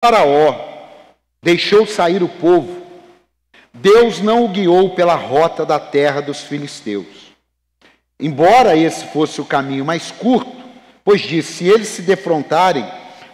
Faraó deixou sair o povo, Deus não o guiou pela rota da terra dos filisteus. Embora esse fosse o caminho mais curto, pois disse, se eles se defrontarem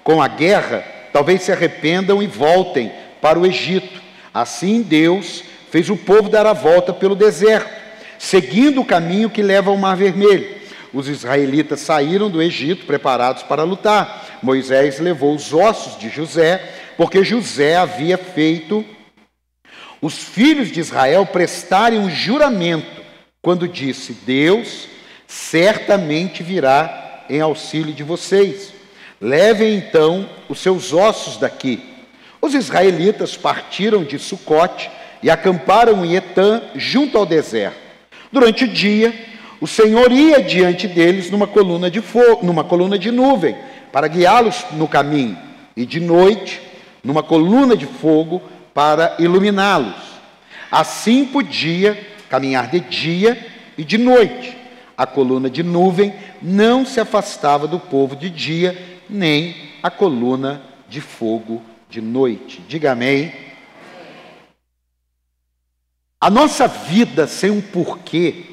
com a guerra, talvez se arrependam e voltem para o Egito. Assim Deus fez o povo dar a volta pelo deserto, seguindo o caminho que leva ao Mar Vermelho. Os israelitas saíram do Egito preparados para lutar. Moisés levou os ossos de José, porque José havia feito os filhos de Israel prestarem um juramento, quando disse, Deus certamente virá em auxílio de vocês. Levem então os seus ossos daqui. Os israelitas partiram de Sucote e acamparam em Etã, junto ao deserto. Durante o dia, o Senhor ia diante deles numa coluna de fogo, numa coluna de nuvem, para guiá-los no caminho, e de noite, numa coluna de fogo, para iluminá-los. Assim podia caminhar de dia e de noite. A coluna de nuvem não se afastava do povo de dia, nem a coluna de fogo de noite. Diga amém. A nossa vida sem um porquê,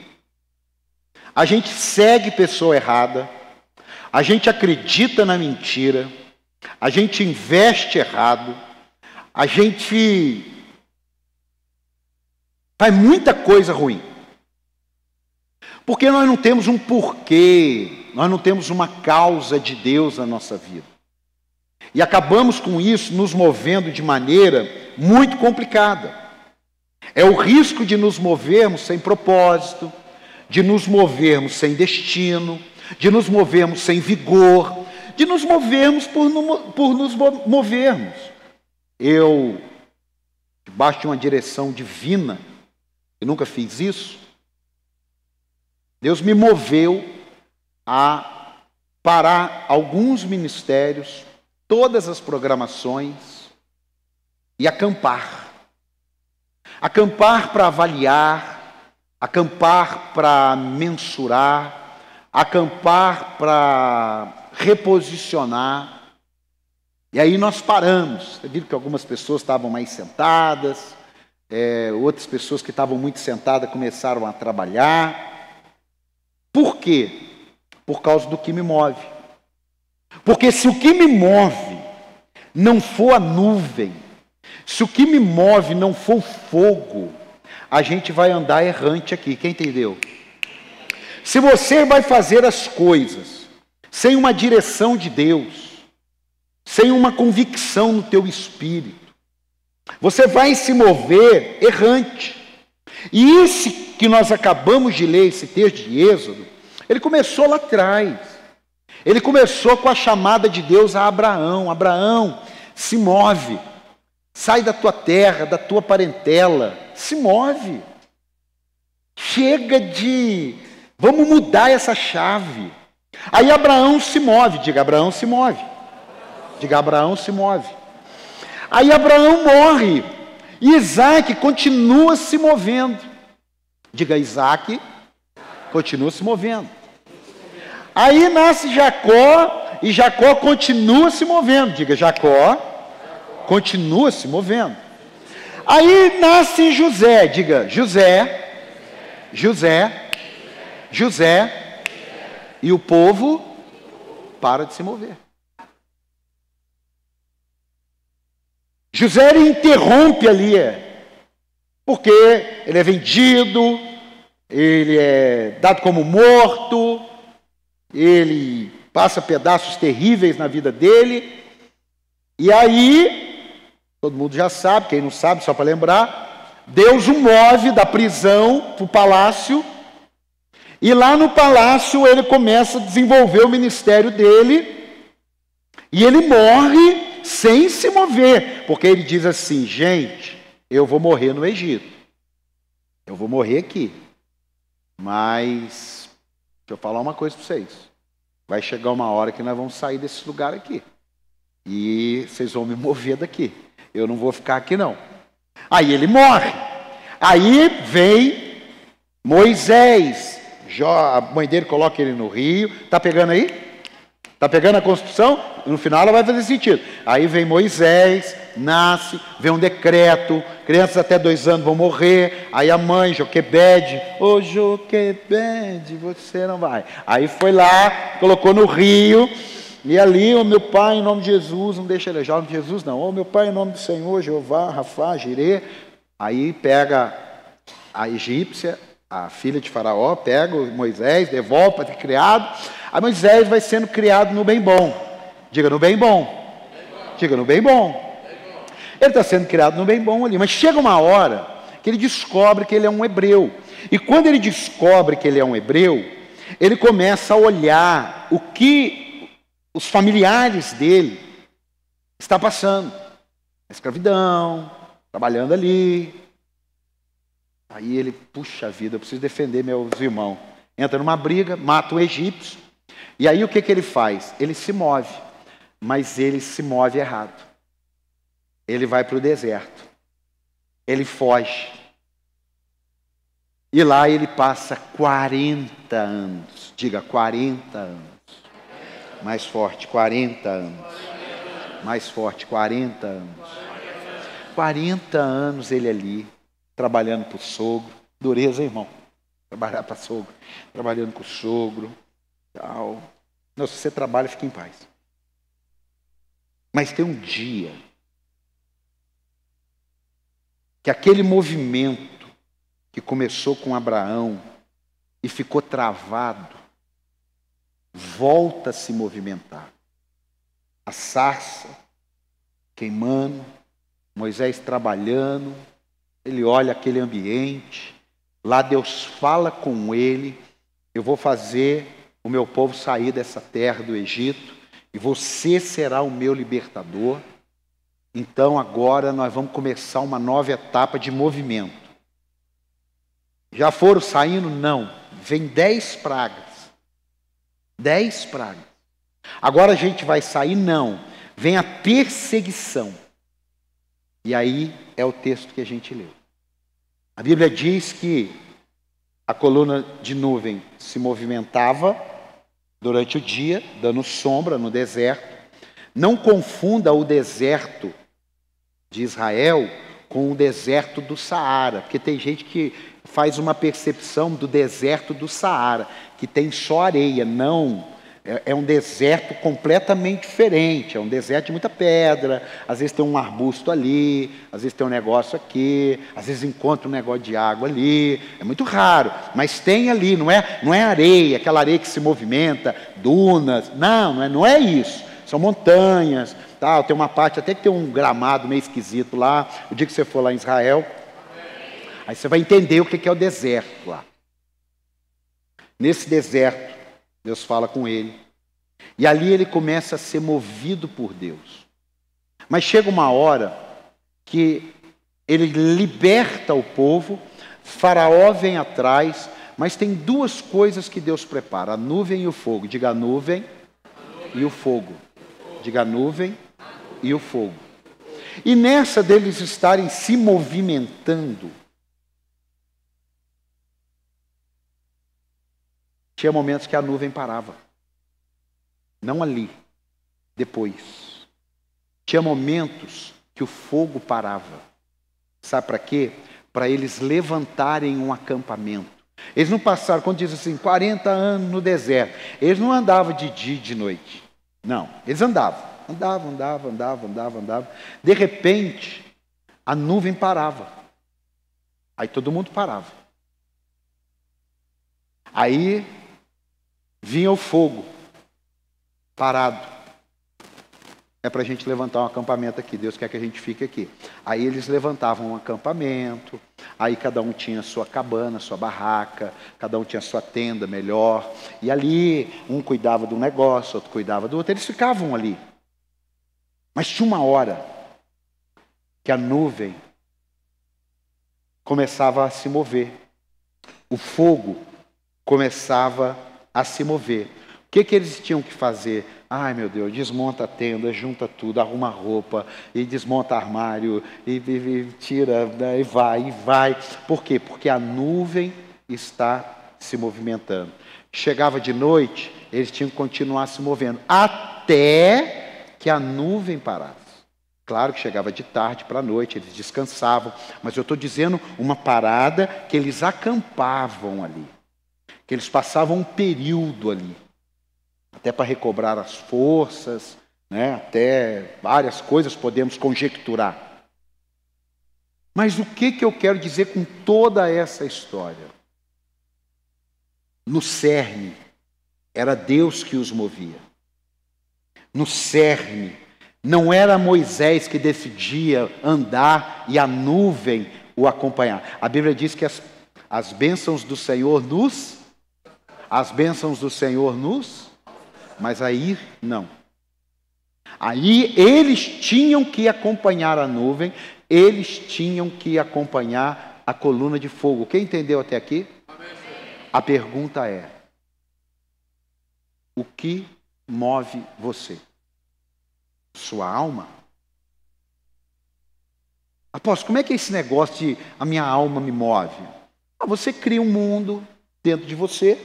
a gente segue pessoa errada, a gente acredita na mentira, a gente investe errado, a gente faz muita coisa ruim. Porque nós não temos um porquê, nós não temos uma causa de Deus na nossa vida. E acabamos com isso nos movendo de maneira muito complicada. É o risco de nos movermos sem propósito, de nos movermos sem destino, de nos movermos sem vigor, de nos movermos por nos movermos. Eu, debaixo de uma direção divina, eu nunca fiz isso, Deus me moveu a parar alguns ministérios, todas as programações e acampar. Acampar para avaliar, acampar para mensurar, acampar para reposicionar. E aí nós paramos. Você viu que algumas pessoas estavam mais sentadas, outras pessoas que estavam muito sentadas começaram a trabalhar. Por quê? Por causa do que me move. Porque se o que me move não for a nuvem, se o que me move não for o fogo, a gente vai andar errante aqui. Quem entendeu? Se você vai fazer as coisas sem uma direção de Deus, sem uma convicção no teu espírito, você vai se mover errante. E esse que nós acabamos de ler, esse texto de Êxodo, ele começou lá atrás. Ele começou com a chamada de Deus a Abraão. Abraão, se move. Sai da tua terra, da tua parentela. Se move. Chega de... Vamos mudar essa chave. Aí Abraão se move. Diga, Abraão se move. Diga, Abraão se move. Aí Abraão morre. E Isaac continua se movendo. Diga, Isaac continua se movendo. Aí nasce Jacó, e Jacó continua se movendo. Diga, Jacó continua se movendo. Aí nasce José. Diga, José, José, José. E o povo para de se mover. José ele interrompe ali, porque ele é vendido, ele é dado como morto, ele passa pedaços terríveis na vida dele, e aí, todo mundo já sabe, quem não sabe, só para lembrar, Deus o move da prisão para o palácio, e lá no palácio ele começa a desenvolver o ministério dele, e ele morre sem se mover, porque ele diz assim, gente, eu vou morrer no Egito, eu vou morrer aqui, mas deixa eu falar uma coisa para vocês, vai chegar uma hora que nós vamos sair desse lugar aqui, e vocês vão me mover daqui, eu não vou ficar aqui não. Aí ele morre, aí vem Moisés, a mãe dele coloca ele no rio, tá pegando aí? Está pegando a construção? No final ela vai fazer sentido. Aí vem Moisés, nasce, vem um decreto, crianças até 2 anos vão morrer. Aí a mãe, Joquebede, ô Joquebede, você não vai. Aí foi lá, colocou no rio, e ali, ô meu pai, em nome de Jesus, não deixa ele já, em nome de Jesus não. Ô meu pai, em nome do Senhor, Jeová, Rafá, Jirê. Aí pega a egípcia, a filha de Faraó, pega o Moisés, devolve para ter criado. Aí Moisés vai sendo criado no bem bom. Diga no bem bom. Diga no bem bom. Ele está sendo criado no bem bom ali. Mas chega uma hora que ele descobre que ele é um hebreu. E quando ele descobre que ele é um hebreu, ele começa a olhar o que os familiares dele estão passando. A escravidão, trabalhando ali. Aí ele, puxa vida, eu preciso defender meus irmãos. Entra numa briga, mata um egípcio. E aí o que ele faz? Ele se move, mas ele se move errado. Ele vai para o deserto. Ele foge. E lá ele passa 40 anos. Diga, 40 anos. Mais forte, 40 anos. Mais forte, 40 anos. 40 anos ele ali, trabalhando para o sogro. Dureza, irmão. Trabalhar para sogro. Trabalhando com o sogro. Tal. Não, se você trabalha, fica em paz. Mas tem um dia que aquele movimento que começou com Abraão e ficou travado, volta a se movimentar. A sarça queimando, Moisés trabalhando, ele olha aquele ambiente, lá Deus fala com ele, eu vou fazer o meu povo sair dessa terra do Egito, e você será o meu libertador. Então agora nós vamos começar uma nova etapa de movimento. Já foram saindo? Não. Vem 10 pragas. 10 pragas. Agora a gente vai sair? Não. Vem a perseguição. E aí é o texto que a gente leu. A Bíblia diz que a coluna de nuvem se movimentava durante o dia, dando sombra no deserto. Não confunda o deserto de Israel com o deserto do Saara, porque tem gente que faz uma percepção do deserto do Saara, que tem só areia. Não, é um deserto completamente diferente, é um deserto de muita pedra, às vezes tem um arbusto ali, às vezes tem um negócio aqui, às vezes encontra um negócio de água ali, é muito raro, mas tem ali, não é areia, aquela areia que se movimenta, dunas, não é isso, são montanhas, tal. Tem uma parte até que tem um gramado meio esquisito lá, o dia que você for lá em Israel, aí você vai entender o que é o deserto lá. Nesse deserto, Deus fala com ele. E ali ele começa a ser movido por Deus. Mas chega uma hora que ele liberta o povo, Faraó vem atrás, mas tem 2 coisas que Deus prepara, a nuvem e o fogo. Diga a nuvem e o fogo. Diga a nuvem e o fogo. E nessa deles estarem se movimentando, tinha momentos que a nuvem parava. Não ali, depois. Tinha momentos que o fogo parava. Sabe para quê? Para eles levantarem um acampamento. Eles não passaram, quando diz assim, 40 anos no deserto. Eles não andavam de dia e de noite. Não, eles andavam. Andavam. De repente, a nuvem parava. Aí todo mundo parava. Aí vinha o fogo, parado. É para a gente levantar um acampamento aqui. Deus quer que a gente fique aqui. Aí eles levantavam um acampamento. Aí cada um tinha a sua cabana, sua barraca. Cada um tinha a sua tenda melhor. E ali, um cuidava de um negócio, outro cuidava do outro. Eles ficavam ali. Mas tinha uma hora que a nuvem começava a se mover. O fogo começava a se mover. O que eles tinham que fazer? Ai, meu Deus, desmonta a tenda, junta tudo, arruma a roupa, e desmonta armário, e tira, e vai. Por quê? Porque a nuvem está se movimentando. Chegava de noite, eles tinham que continuar se movendo, até que a nuvem parasse. Claro que chegava de tarde para a noite, eles descansavam, mas eu estou dizendo uma parada que eles acampavam ali, que eles passavam um período ali, até para recobrar as forças, né? Até várias coisas podemos conjecturar. Mas o que eu quero dizer com toda essa história? No cerne, era Deus que os movia. No cerne, não era Moisés que decidia andar e a nuvem o acompanhar. A Bíblia diz que as bênçãos do Senhor nos... As bênçãos do Senhor nos... Mas aí, não. Aí eles tinham que acompanhar a nuvem, eles tinham que acompanhar a coluna de fogo. Quem entendeu até aqui? A pergunta é: o que move você? Sua alma? Apóstolo, como é que é esse negócio de a minha alma me move? Você cria um mundo dentro de você,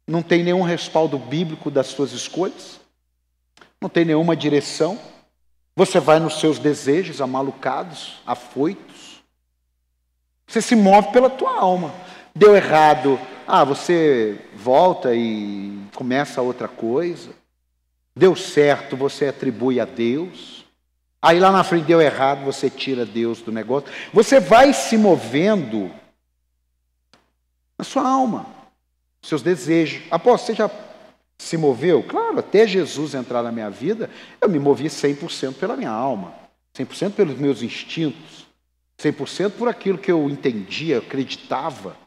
não tem nenhum respaldo bíblico das suas escolhas, não tem nenhuma direção, você vai nos seus desejos amalucados, afoitos, você se move pela tua alma. Deu errado, você volta e começa outra coisa. Deu certo, você atribui a Deus. Aí lá na frente deu errado, você tira Deus do negócio. Você vai se movendo na sua alma, seus desejos. Apóstolo, você já se moveu? Claro, até Jesus entrar na minha vida, eu me movi 100% pela minha alma, 100% pelos meus instintos, 100% por aquilo que eu entendia, acreditava.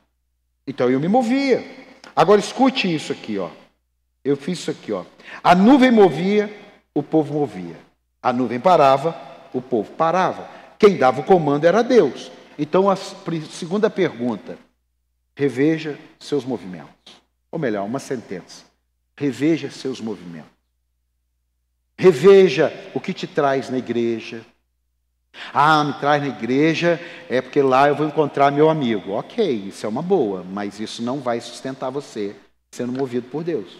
Então eu me movia. Agora escute isso aqui, ó. Eu fiz isso aqui, ó. A nuvem movia, o povo movia. A nuvem parava, o povo parava. Quem dava o comando era Deus. Então a segunda pergunta: reveja seus movimentos. Ou melhor, uma sentença: reveja seus movimentos. Reveja o que te traz na igreja. Me traz na igreja é porque lá eu vou encontrar meu amigo. Ok, isso é uma boa, mas isso não vai sustentar você sendo movido por Deus.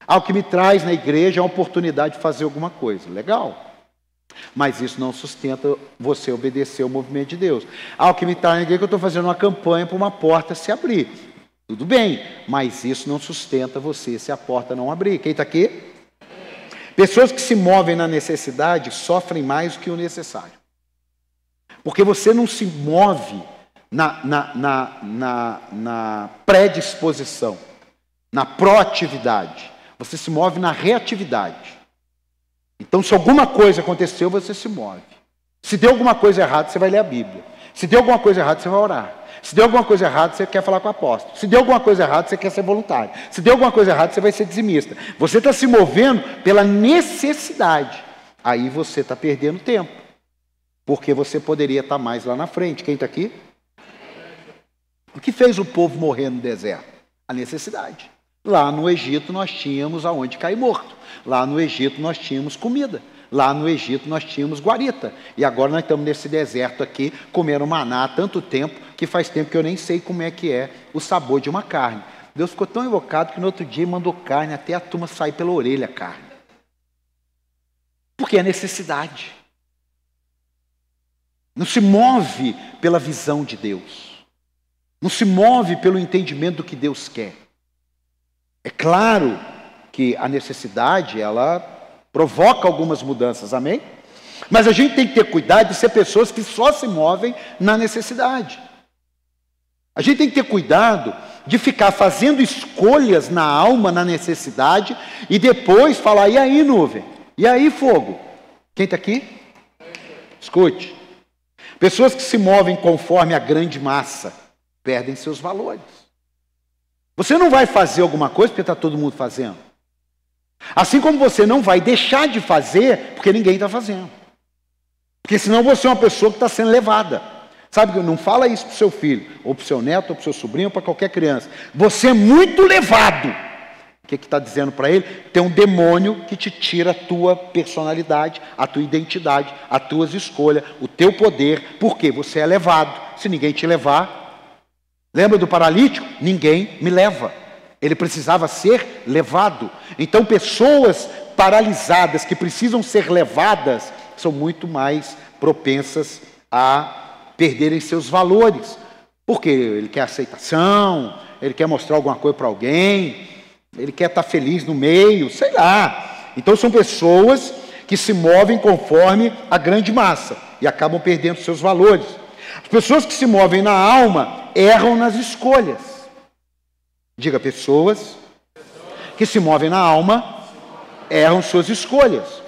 O que me traz na igreja é uma oportunidade de fazer alguma coisa. Legal. Mas isso não sustenta você obedecer ao movimento de Deus. O que me traz na igreja é que eu estou fazendo uma campanha para uma porta se abrir. Tudo bem, mas isso não sustenta você se a porta não abrir. Quem está aqui? Pessoas que se movem na necessidade sofrem mais do que o necessário. Porque você não se move na predisposição, na proatividade. Você se move na reatividade. Então, se alguma coisa aconteceu, você se move. Se deu alguma coisa errada, você vai ler a Bíblia. Se deu alguma coisa errada, você vai orar. Se deu alguma coisa errada, você quer falar com o apóstolo. Se deu alguma coisa errada, você quer ser voluntário. Se deu alguma coisa errada, você vai ser dizimista. Você está se movendo pela necessidade. Aí você está perdendo tempo. Porque você poderia estar mais lá na frente. Quem está aqui? O que fez o povo morrer no deserto? A necessidade. Lá no Egito nós tínhamos aonde cair morto. Lá no Egito nós tínhamos comida. Lá no Egito nós tínhamos guarita. E agora nós estamos nesse deserto aqui, comendo maná há tanto tempo, que faz tempo que eu nem sei como é que é o sabor de uma carne. Deus ficou tão invocado que no outro dia mandou carne, até a turma sair pela orelha a carne. Porque é necessidade. Não se move pela visão de Deus. Não se move pelo entendimento do que Deus quer. É claro que a necessidade, ela provoca algumas mudanças, amém? Mas a gente tem que ter cuidado de ser pessoas que só se movem na necessidade. A gente tem que ter cuidado de ficar fazendo escolhas na alma, na necessidade, e depois falar: e aí, nuvem? E aí, fogo? Quem está aqui? Escute. Pessoas que se movem conforme a grande massa perdem seus valores. Você não vai fazer alguma coisa porque está todo mundo fazendo. Assim como você não vai deixar de fazer porque ninguém está fazendo. Porque senão você é uma pessoa que está sendo levada. Sabe, não fala isso para o seu filho, ou para o seu neto, ou para o seu sobrinho, ou para qualquer criança. Você é muito levado. O que está dizendo para ele? Tem um demônio que te tira a tua personalidade, a tua identidade, as tuas escolhas, o teu poder, porque você é levado. Se ninguém te levar, lembra do paralítico? Ninguém me leva. ele precisava ser levado. Então pessoas paralisadas que precisam ser levadas são muito mais propensas a perderem seus valores. Porque ele quer aceitação, ele quer mostrar alguma coisa para alguém, ele quer estar feliz no meio, sei lá. Então são pessoas que se movem conforme a grande massa e acabam perdendo seus valores. As pessoas que se movem na alma erram nas escolhas. Diga, pessoas que se movem na alma erram suas escolhas.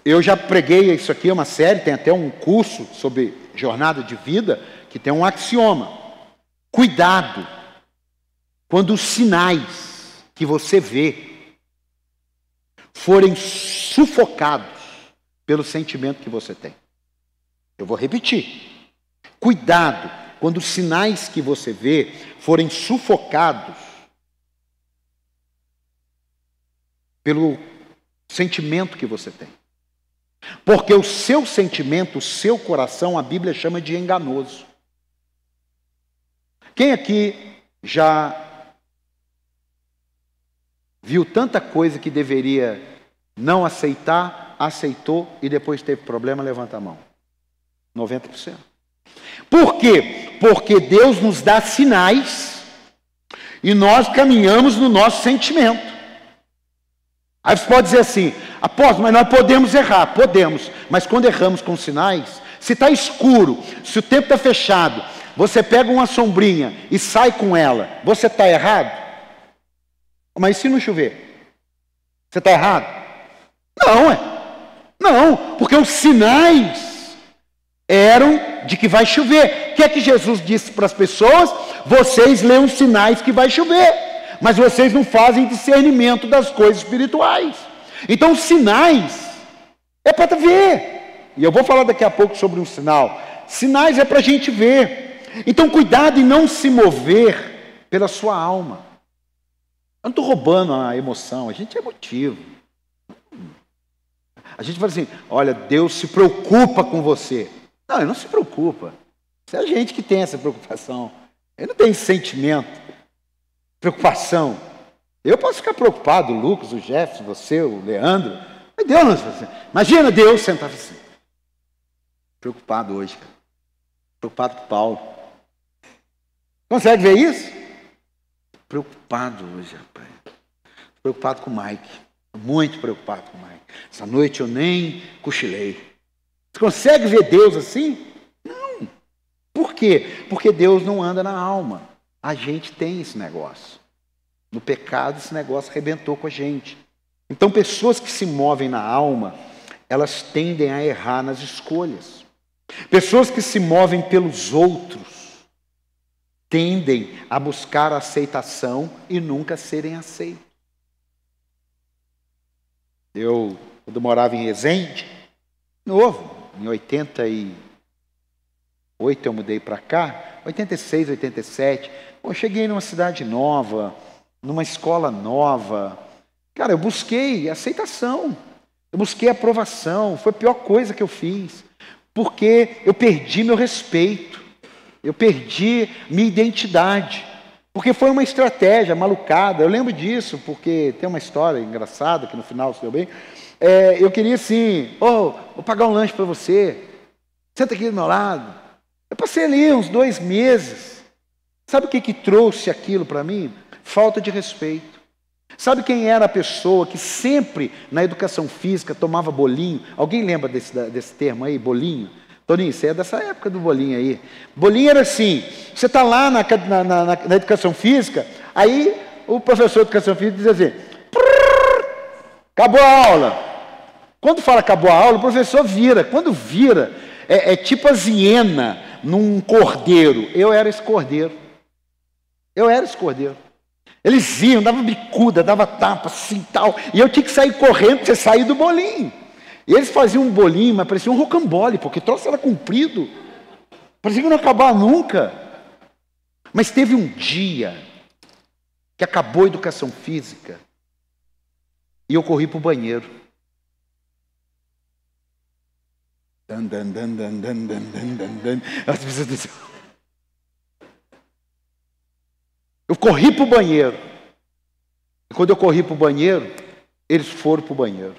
Eu já preguei isso aqui, é uma série, tem até um curso sobre jornada de vida, que tem um axioma. Cuidado quando os sinais que você vê forem sufocados pelo sentimento que você tem. Eu vou repetir. Cuidado quando os sinais que você vê forem sufocados pelo sentimento que você tem. Porque o seu sentimento, o seu coração, a Bíblia chama de enganoso. Quem aqui já viu tanta coisa que deveria não aceitar, aceitou e depois teve problema? Levanta a mão. 90%. Por quê? Porque Deus nos dá sinais e nós caminhamos no nosso sentimento. Aí você pode dizer assim, apóstolo, mas nós podemos errar. Podemos, mas quando erramos com sinais, se está escuro, se o tempo está fechado, você pega uma sombrinha e sai com ela, você está errado? Mas e se não chover? Você está errado? Não, não, porque os sinais eram de que vai chover. O que é que Jesus disse para as pessoas? Vocês leem os sinais que vai chover, mas vocês não fazem discernimento das coisas espirituais. Então os sinais é para ver. E eu vou falar daqui a pouco sobre um sinal. Sinais é para a gente ver. Então cuidado em não se mover pela sua alma. Eu não estou roubando a emoção, a gente é emotivo. A gente fala assim, olha, Deus se preocupa com você. Não, ele não se preocupa. Isso é a gente que tem essa preocupação. Ele não tem esse sentimento, preocupação. Eu posso ficar preocupado, o Lucas, o Jefferson, você, o Leandro. Mas Deus não assim. Imagina Deus sentado assim. Preocupado hoje, cara. Preocupado com Paulo. Consegue ver isso? Preocupado hoje, rapaz. Preocupado com o Mike. Muito preocupado com o Mike. Essa noite eu nem cochilei. Você consegue ver Deus assim? Não. Por quê? Porque Deus não anda na alma. A gente tem esse negócio. No pecado, esse negócio arrebentou com a gente. Então, pessoas que se movem na alma, elas tendem a errar nas escolhas. Pessoas que se movem pelos outros, tendem a buscar a aceitação e nunca serem aceitos. Quando eu morava em Resende, novo, em 88 eu mudei para cá, 86, 87, eu cheguei numa cidade nova, numa escola nova. Cara, eu busquei aceitação, eu busquei aprovação, foi a pior coisa que eu fiz, porque eu perdi meu respeito, eu perdi minha identidade, porque foi uma estratégia malucada. Eu lembro disso, porque tem uma história engraçada, que no final se deu bem. Eu queria assim, vou pagar um lanche para você, senta aqui do meu lado. Eu passei ali uns 2 meses. Sabe o que trouxe aquilo para mim? Falta de respeito. Sabe quem era a pessoa que sempre na educação física tomava bolinho? Alguém lembra desse termo aí, bolinho? Toninho, você é dessa época do bolinho aí. Bolinho era assim, você está lá na educação física, aí o professor de educação física diz assim, acabou a aula. Quando fala acabou a aula, o professor vira. Quando vira, é tipo a hiena num cordeiro. Eu era esse cordeiro. Eles iam, dava bicuda, dava tapa, assim tal. E eu tinha que sair correndo para você sair do bolinho. E eles faziam um bolinho, mas parecia um rocambole, porque o troço era comprido. Parecia que não acabava nunca. Mas teve um dia que acabou a educação física e eu corri para o banheiro. Eu corri para o banheiro. E quando eu corri para o banheiro, eles foram para o banheiro.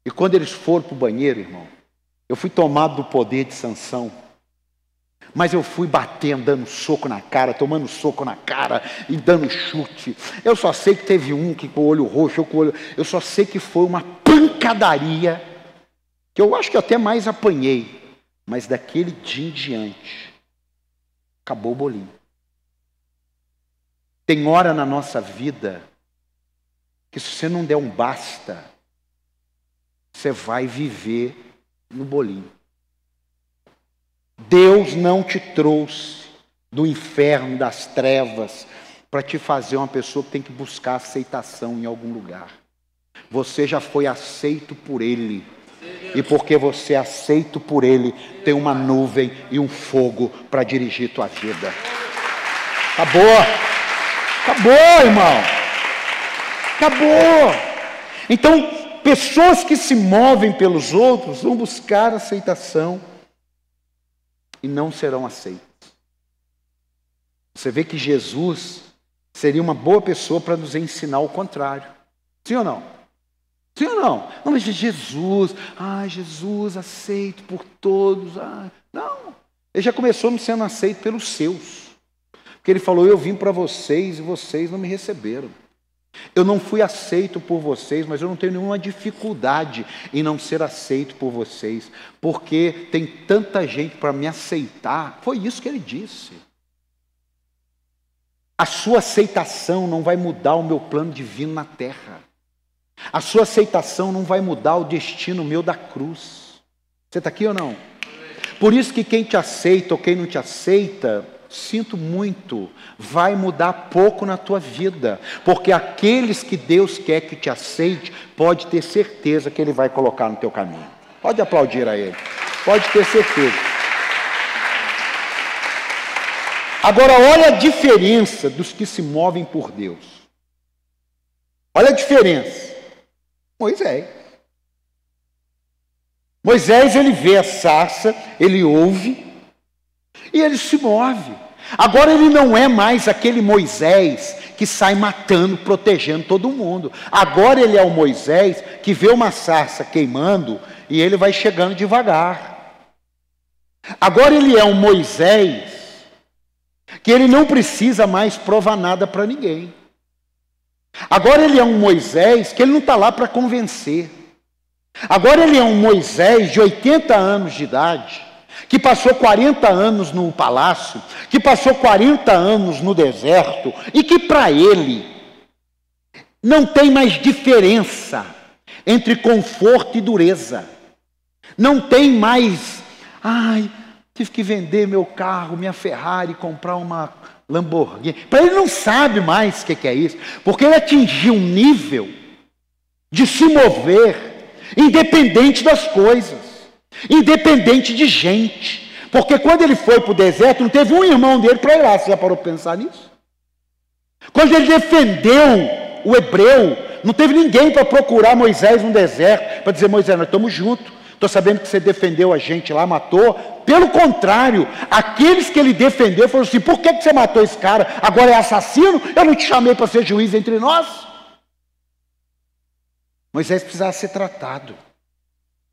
E quando eles foram para o banheiro, irmão, eu fui tomado do poder de Sansão. Mas eu fui batendo, dando soco na cara, tomando soco na cara e dando chute. Eu só sei que teve um que com o olho roxo, eu só sei que foi uma pancadaria, que eu acho que eu até mais apanhei. Mas daquele dia em diante, acabou o bolinho. Tem hora na nossa vida que se você não der um basta, você vai viver no bolinho. Deus não te trouxe do inferno, das trevas, para te fazer uma pessoa que tem que buscar aceitação em algum lugar. Você já foi aceito por Ele. E porque você é aceito por Ele, tem uma nuvem e um fogo para dirigir tua vida. Acabou. Acabou, irmão. Acabou. Então, pessoas que se movem pelos outros vão buscar aceitação e não serão aceitas. Você vê que Jesus seria uma boa pessoa para nos ensinar o contrário. Sim ou não? Sim ou não? Não, mas Jesus, Jesus aceito por todos. Não, ele já começou me sendo aceito pelos seus. Porque ele falou, eu vim para vocês e vocês não me receberam. Eu não fui aceito por vocês, mas eu não tenho nenhuma dificuldade em não ser aceito por vocês, porque tem tanta gente para me aceitar. Foi isso que ele disse. A sua aceitação não vai mudar o meu plano divino na terra. A sua aceitação não vai mudar o destino meu da cruz. Você está aqui ou não? Por isso que quem te aceita ou quem não te aceita, sinto muito, vai mudar pouco na tua vida. Porque aqueles que Deus quer que te aceite, pode ter certeza que Ele vai colocar no teu caminho. Pode aplaudir a Ele. Pode ter certeza. Agora, olha a diferença dos que se movem por Deus. Olha a diferença. Moisés, ele vê a sarça, ele ouve e ele se move. Agora ele não é mais aquele Moisés que sai matando, protegendo todo mundo. Agora ele é o Moisés que vê uma sarça queimando e ele vai chegando devagar. Agora ele é um Moisés que ele não precisa mais provar nada para ninguém. Agora ele é um Moisés que ele não está lá para convencer. Agora ele é um Moisés de 80 anos de idade, que passou 40 anos no palácio, que passou 40 anos no deserto, e que para ele não tem mais diferença entre conforto e dureza. Não tem mais, tive que vender meu carro, minha Ferrari, comprar uma Lamborghini. Para ele não sabe mais o que é isso, porque ele atingiu um nível de se mover independente das coisas, independente de gente. Porque quando ele foi para o deserto, não teve um irmão dele para ir lá. Você já parou para pensar nisso? Quando ele defendeu o hebreu, não teve ninguém para procurar Moisés no deserto, para dizer, Moisés, nós estamos juntos, estou sabendo que você defendeu a gente lá, matou. Pelo contrário, aqueles que ele defendeu falaram assim, por que você matou esse cara? Agora é assassino? Eu não te chamei para ser juiz entre nós? Moisés precisava ser tratado.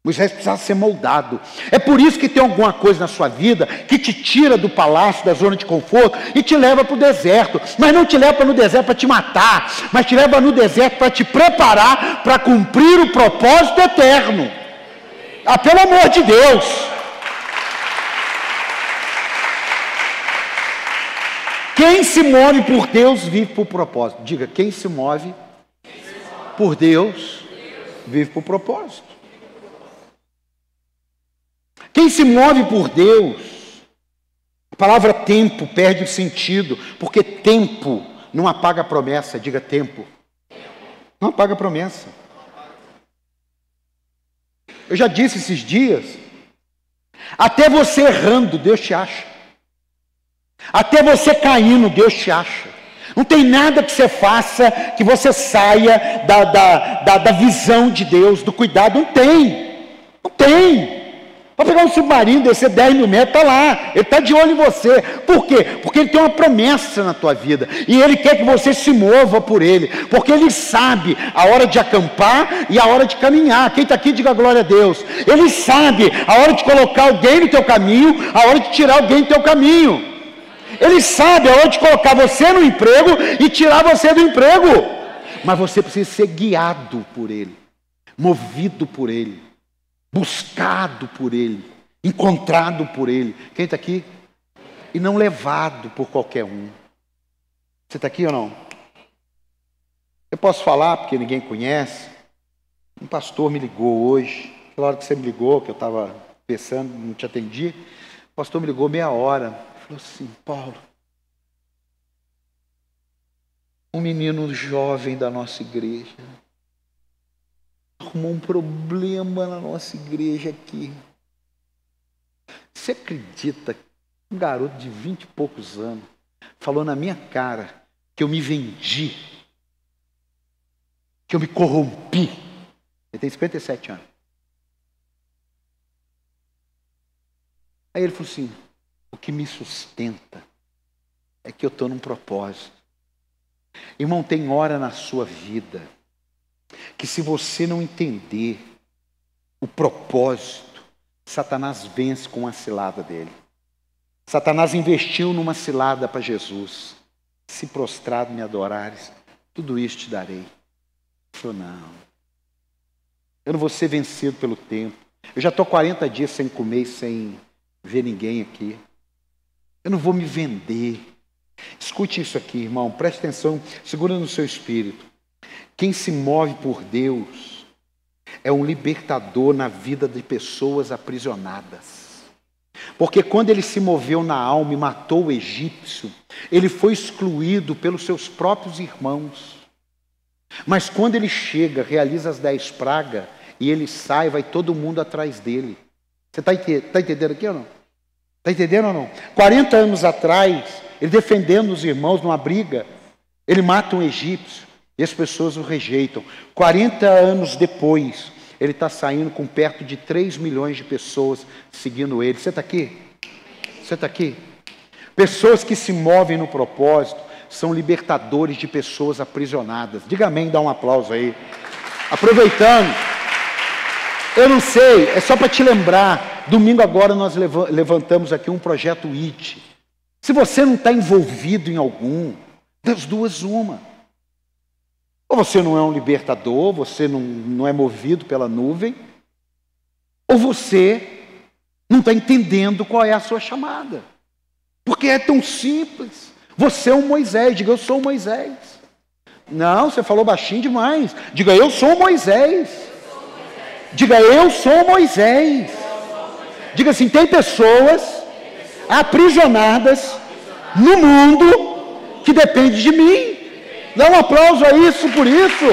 Moisés precisava ser moldado. É por isso que tem alguma coisa na sua vida que te tira do palácio, da zona de conforto e te leva para o deserto. Mas não te leva no deserto para te matar, mas te leva no deserto para te preparar para cumprir o propósito eterno. Pelo amor de Deus. Quem se move por Deus vive por propósito. Diga, quem se move por Deus vive por propósito. Quem se move por Deus, a palavra tempo perde o sentido, porque tempo não apaga a promessa. Diga, tempo não apaga a promessa. Eu já disse esses dias, até você errando, Deus te acha. Até você caindo, Deus te acha. Não tem nada que você faça que você saia da visão de Deus, do cuidado. Não tem. Não tem. Vai pegar um submarino, descer 10 mil metros, está lá. Ele está de olho em você. Por quê? Porque ele tem uma promessa na tua vida. E ele quer que você se mova por ele. Porque ele sabe a hora de acampar e a hora de caminhar. Quem está aqui, diga glória a Deus. Ele sabe a hora de colocar alguém no teu caminho, a hora de tirar alguém do teu caminho. Ele sabe a hora de colocar você no emprego e tirar você do emprego. Mas você precisa ser guiado por ele, movido por ele, buscado por ele, encontrado por ele. Quem está aqui? E não levado por qualquer um. Você está aqui ou não? Eu posso falar porque ninguém conhece. Um pastor me ligou hoje, aquela hora que você me ligou, que eu estava pensando, não te atendi. O pastor me ligou meia hora. Falou assim: Paulo, um menino jovem da nossa igreja arrumou um problema na nossa igreja aqui. Você acredita que um garoto de 20 e poucos anos falou na minha cara que eu me vendi, que eu me corrompi? Ele tem 57 anos. Aí ele falou assim: o que me sustenta é que eu estou num propósito. Irmão, tem hora na sua vida que, se você não entender o propósito, Satanás vence com a cilada dele. Satanás investiu numa cilada para Jesus: se prostrado me adorares, tudo isso te darei. Ele falou: não, eu não vou ser vencido pelo tempo. Eu já estou 40 dias sem comer e sem ver ninguém aqui. Eu não vou me vender. Escute isso aqui, irmão, preste atenção, segura no seu espírito. Quem se move por Deus é um libertador na vida de pessoas aprisionadas. Porque quando ele se moveu na alma e matou o egípcio, ele foi excluído pelos seus próprios irmãos. Mas quando ele chega, realiza as 10 pragas, e ele sai, vai todo mundo atrás dele. Você está entendendo aqui ou não? Está entendendo ou não? 40 anos atrás, ele defendendo os irmãos numa briga, ele mata um egípcio e as pessoas o rejeitam. 40 anos depois, ele está saindo com perto de 3 milhões de pessoas seguindo ele. Você está aqui? Você está aqui? Pessoas que se movem no propósito são libertadores de pessoas aprisionadas. Diga amém, dá um aplauso aí. Aproveitando, eu não sei, é só para te lembrar, domingo agora nós levantamos aqui um projeto IT. Se você não está envolvido em algum, das duas uma. Ou você não é um libertador, você não é movido pela nuvem, ou você não está entendendo qual é a sua chamada. Porque é tão simples. Você é um Moisés, diga: eu sou um Moisés. Não, você falou baixinho demais. Diga: eu sou um Moisés. Diga: eu sou Moisés. Diga assim: tem pessoas aprisionadas no mundo que dependem de mim. Dá um aplauso a isso por isso.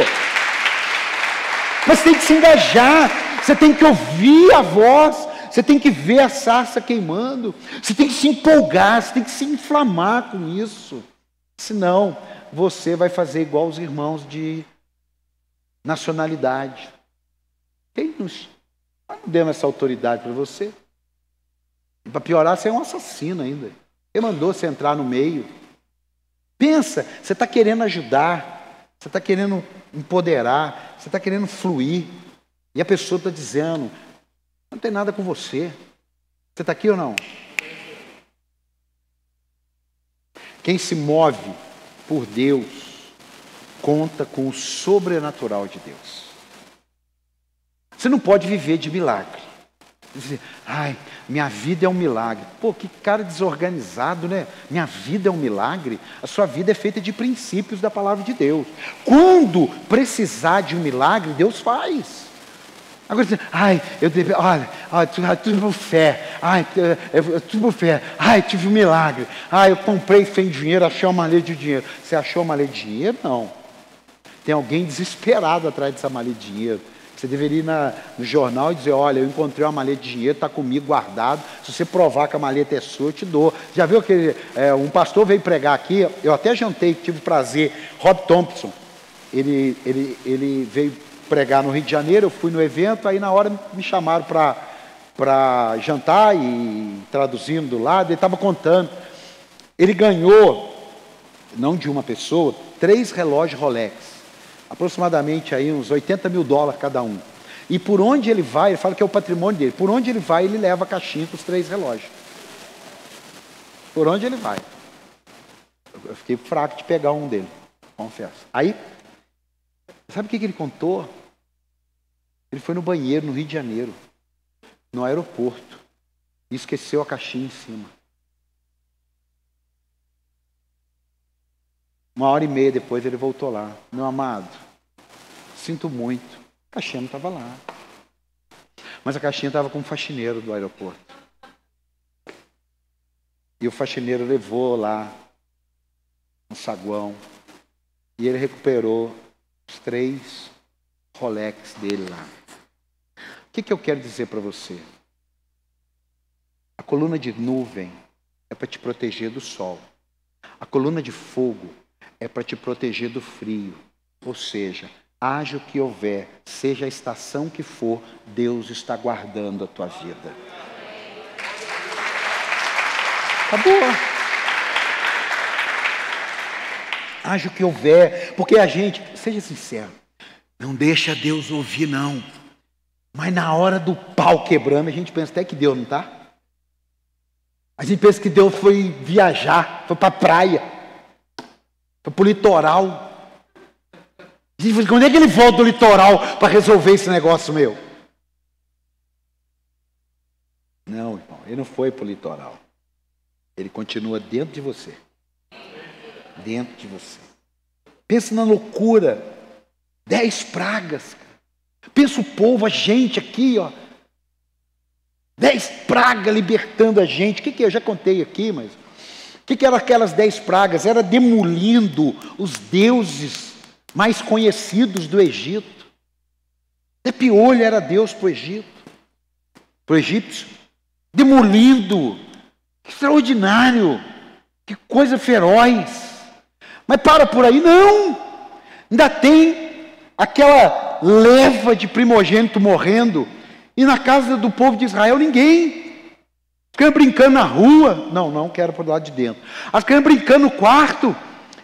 Mas tem que se engajar, você tem que ouvir a voz, você tem que ver a sarça queimando, você tem que se empolgar, você tem que se inflamar com isso. Senão, você vai fazer igual os irmãos de nacionalidade. Quem não deu essa autoridade para você? E para piorar, você é um assassino ainda. Quem mandou você entrar no meio? Pensa, você está querendo ajudar, você está querendo empoderar, você está querendo fluir, e a pessoa está dizendo: não tem nada com você. Você está aqui ou não? Quem se move por Deus conta com o sobrenatural de Deus. Você não pode viver de milagre. Dizer: ai, minha vida é um milagre. Pô, que cara desorganizado, né? Minha vida é um milagre. A sua vida é feita de princípios da palavra de Deus. Quando precisar de um milagre, Deus faz. Agora, ai, olha, tive por fé. Ai, eu tive por fé. Ai, tive um milagre. Ai, eu comprei sem dinheiro, achei uma maleta de dinheiro. Você achou uma maleta de dinheiro? Não. Tem alguém desesperado atrás dessa maleta de dinheiro. Você deveria ir no jornal e dizer: olha, eu encontrei uma maleta de dinheiro, está comigo guardado. Se você provar que a maleta é sua, eu te dou. Já viu que um pastor veio pregar aqui? Eu até jantei, tive prazer. Rob Thompson, ele veio pregar no Rio de Janeiro. Eu fui no evento, aí na hora me chamaram para para jantar e traduzindo do lado, ele estava contando. Ele ganhou, não de uma pessoa, 3 relógios Rolex, aproximadamente aí uns $80.000 cada um. E por onde ele vai, ele fala que é o patrimônio dele, por onde ele vai, ele leva a caixinha com os 3 relógios. Por onde ele vai. Eu fiquei fraco de pegar um dele, confesso. Aí, sabe o que ele contou? Ele foi no banheiro, no Rio de Janeiro, no aeroporto, e esqueceu a caixinha em cima. 1h30 depois ele voltou lá. Meu amado, sinto muito. A caixinha não estava lá. Mas a caixinha estava com o faxineiro do aeroporto. E o faxineiro levou lá um saguão. E ele recuperou os 3 Rolex dele lá. O que eu quero dizer para você? A coluna de nuvem é para te proteger do sol. A coluna de fogo é para te proteger do frio. Ou seja, haja o que houver, seja a estação que for, Deus está guardando a tua vida. Acabou. Haja o que houver, porque a gente, seja sincero, não deixa Deus ouvir não. Mas na hora do pau quebrando, a gente pensa até que Deus não está. A gente pensa que Deus foi viajar, foi para a praia, foi para o litoral. A gente fala, quando é que ele volta do litoral para resolver esse negócio meu? Não, irmão, ele não foi para o litoral. Ele continua dentro de você. Dentro de você. Pensa na loucura. 10 pragas. Cara. Pensa o povo, a gente aqui, ó. 10 pragas libertando a gente. O que é? Eu já contei aqui, mas... O que eram aquelas 10 pragas? Era demolindo os deuses mais conhecidos do Egito. Até piolho era Deus para o Egito. Para o egípcio. Demolindo. Extraordinário. Que coisa feroz. Mas para por aí, não. Ainda tem aquela leva de primogênito morrendo. E na casa do povo de Israel, ninguém. As crianças brincando na rua. Não quero para o lado de dentro. As crianças brincando no quarto.